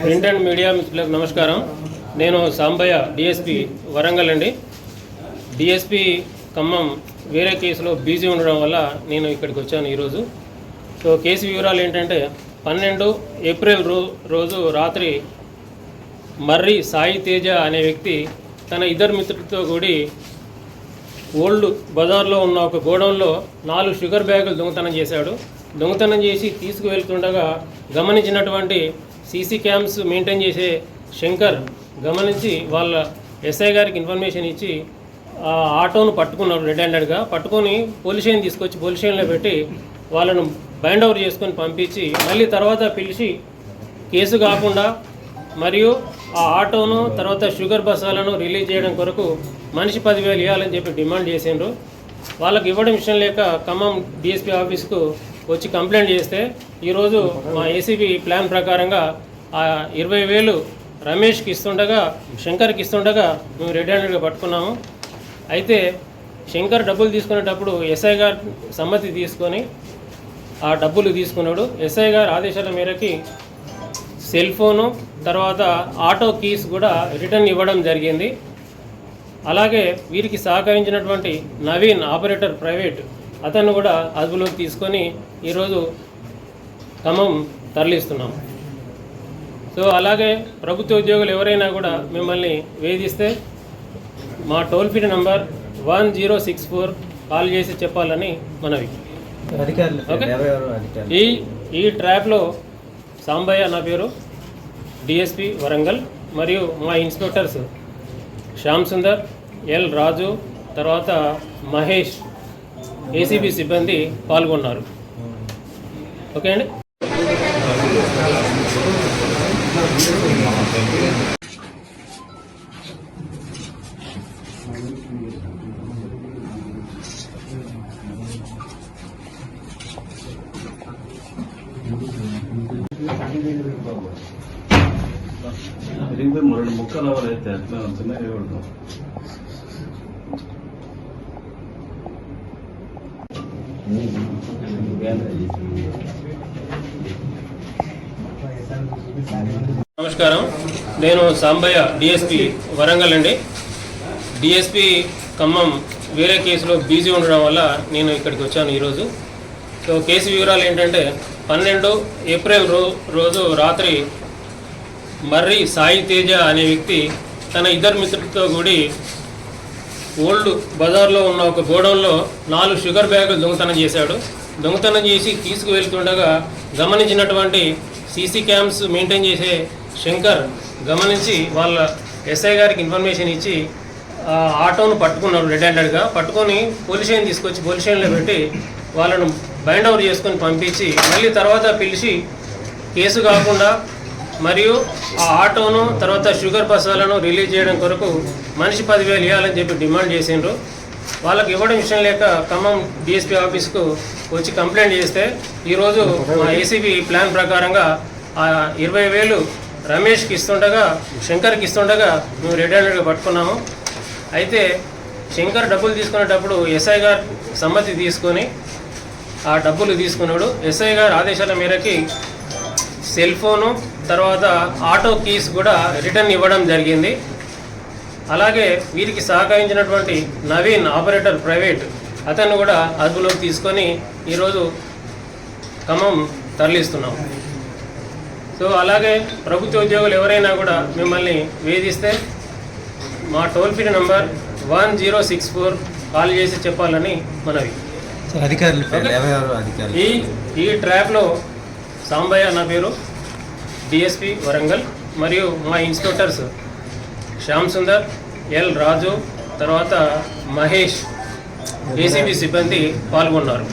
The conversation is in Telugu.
ప్రింట్ అండ్ మీడియా మిత్రులకు నమస్కారం. నేను సాంబయ్య, డిఎస్పి వరంగల్ అండి. డిఎస్పి ఖమ్మం వేరే కేసులో బిజీ ఉండడం వల్ల నేను ఇక్కడికి వచ్చాను ఈరోజు. సో కేసు వివరాలు ఏంటంటే 12 ఏప్రిల్ రోజు రాత్రి మర్రి సాయి తేజ అనే వ్యక్తి తన ఇద్దరు మిత్రులతో కూడి ఓల్డ్ బజార్లో ఉన్న ఒక గోడౌన్లో 4 షుగర్ బ్యాగులు దొంగతనం చేశాడు. దొంగతనం చేసి తీసుకువెళ్తుండగా గమనించినటువంటి సీసీ క్యామ్స్ మెయింటైన్ చేసే శంకర్ గమనించి వాళ్ళ ఎస్ఐ గారికి ఇన్ఫర్మేషన్ ఇచ్చి ఆ ఆటోను పట్టుకున్నారు. రెడ్ హ్యాండెడ్గా పట్టుకొని పోలీస్ స్టేషన్ తీసుకొచ్చి పోలీస్ స్టేషన్లో పెట్టి వాళ్ళను బైండ్ ఓవర్ చేసుకొని పంపించి మళ్ళీ తర్వాత పిలిచి కేసు కాకుండా మరియు ఆ ఆటోను తర్వాత షుగర్ బస్సాలను రిలీజ్ చేయడం కొరకు మనిషి 10,000 ఇవ్వాలని చెప్పి డిమాండ్ చేసిండ్రు. వాళ్ళకి ఇవ్వడం ఇష్టం లేక ఖమ్మం డిఎస్పీ ఆఫీస్కు వచ్చి కంప్లైంట్ చేస్తే ఈరోజు మా ఏసీబీ ప్లాన్ ప్రకారంగా ఆ 20,000 రమేష్కి ఇస్తుండగా శంకర్కి ఇస్తుండగా మేము రెడ్ హ్యాండెడ్గా పట్టుకున్నాము. అయితే శంకర్ డబ్బులు తీసుకునేటప్పుడు ఎస్ఐ గారు సమ్మతి తీసుకొని ఆ డబ్బులు తీసుకున్నాడు. ఎస్ఐ గారు ఆదేశాల మేరకి సెల్ ఫోను తర్వాత ఆటో కీస్ కూడా రిటర్న్ ఇవ్వడం జరిగింది. అలాగే వీరికి సహకరించినటువంటి నవీన్ ఆపరేటర్ ప్రైవేట్ అతను కూడా అదుపులోకి తీసుకొని ఈరోజు ఖమ్మం తరలిస్తున్నాం. సో అలాగే ప్రభుత్వ ఉద్యోగులు ఎవరైనా కూడా మిమ్మల్ని వేధిస్తే మా టోల్ ఫ్రీ నంబర్ 1064 కాల్ చేసి చెప్పాలని మనవి. ఈ ట్రాప్లో సాంబయ్య నా పేరు, డిఎస్పి వరంగల్, మరియు మా ఇన్స్పెక్టర్స్ శ్యామ్ సుందర్, ఎల్ రాజు, తర్వాత మహేష్, ఏసీబీ సిబ్బంది పాల్గొన్నారు. ఓకే అండి. రెండు ముక్కలు అయితే అట్లా చిన్నగా కొడతాం. నమస్కారం. నేను సాంబయ్య, డిఎస్పి వరంగల్ అండి. డిఎస్పి ఖమ్మం వేరే కేసులో బిజీ ఉండడం వల్ల నేను ఇక్కడికి వచ్చాను ఈరోజు. సో కేసు వివరాలు ఏంటంటే 12 ఏప్రిల్ రోజు రాత్రి మర్రి సాయి తేజ అనే వ్యక్తి తన ఇద్దరు మిత్రులతో కూడి ఓల్డ్ బజార్లో ఉన్న ఒక గోడౌన్లో 4 షుగర్ బ్యాగులు దొంగతనం చేశాడు. దొంగతనం చేసి తీసుకువెళ్తుండగా గమనించినటువంటి సీసీ క్యామ్స్ మెయింటైన్ చేసే శంకర్ గమనించి వాళ్ళ ఎస్ఐ గారికి ఇన్ఫర్మేషన్ ఇచ్చి ఆటోను పట్టుకున్నారు. రెడ్ హ్యాండెడ్గా పట్టుకొని పోలీస్ స్టేషన్ తీసుకొచ్చి పోలీస్ స్టేషన్లో పెట్టి వాళ్ళను బైండ్ ఓవర్ చేసుకొని పంపించి మళ్ళీ తర్వాత పిలిచి కేసు కాకుండా మరియు ఆ ఆటోను తర్వాత షుగర్ బస్సాలను రిలీజ్ చేయడం కొరకు మనిషి 10,000 ఇవ్వాలని చెప్పి డిమాండ్ చేసిండ్రు. వాళ్ళకి ఇవ్వడం ఇష్టం లేక ఖమ్మం డిఎస్పీ ఆఫీస్కు వచ్చి కంప్లైంట్ చేస్తే ఈరోజు మా ఏసీబీ ప్లాన్ ప్రకారంగా ఆ 20,000 రమేష్కి ఇస్తుండగా శంకర్కి ఇస్తుండగా మేము రెడ్ హ్యాండెడ్గా పట్టుకున్నాము. అయితే శంకర్ డబ్బులు తీసుకునేటప్పుడు ఎస్ఐ గారు సమ్మతి తీసుకొని ఆ డబ్బులు తీసుకున్నాడు. ఎస్ఐ గారు ఆదేశాల మేరకి సెల్ ఫోను తర్వాత ఆటో కీస్ కూడా రిటర్న్ ఇవ్వడం జరిగింది. అలాగే వీరికి సహకరించినటువంటి నవీన్ ఆపరేటర్ ప్రైవేట్ అతను కూడా అదుపులోకి తీసుకొని ఈరోజు ఖమ్మం తరలిస్తున్నాం. సో అలాగే ప్రభుత్వ ఉద్యోగులు ఎవరైనా కూడా మిమ్మల్ని వేధిస్తే మా టోల్ ఫ్రీ నంబర్ 1064 కాల్ చేసి చెప్పాలని మనవి. ఈ ట్రాప్లో సాంబయ్య నా పేరు, డిఎస్పి వరంగల్, మరియు మా ఇన్స్పెక్టర్స్ శ్యామ్ సుందర్, ఎల్ రాజు, తర్వాత మహేష్, ఏసీబీ సిబ్బంది పాల్గొన్నారు.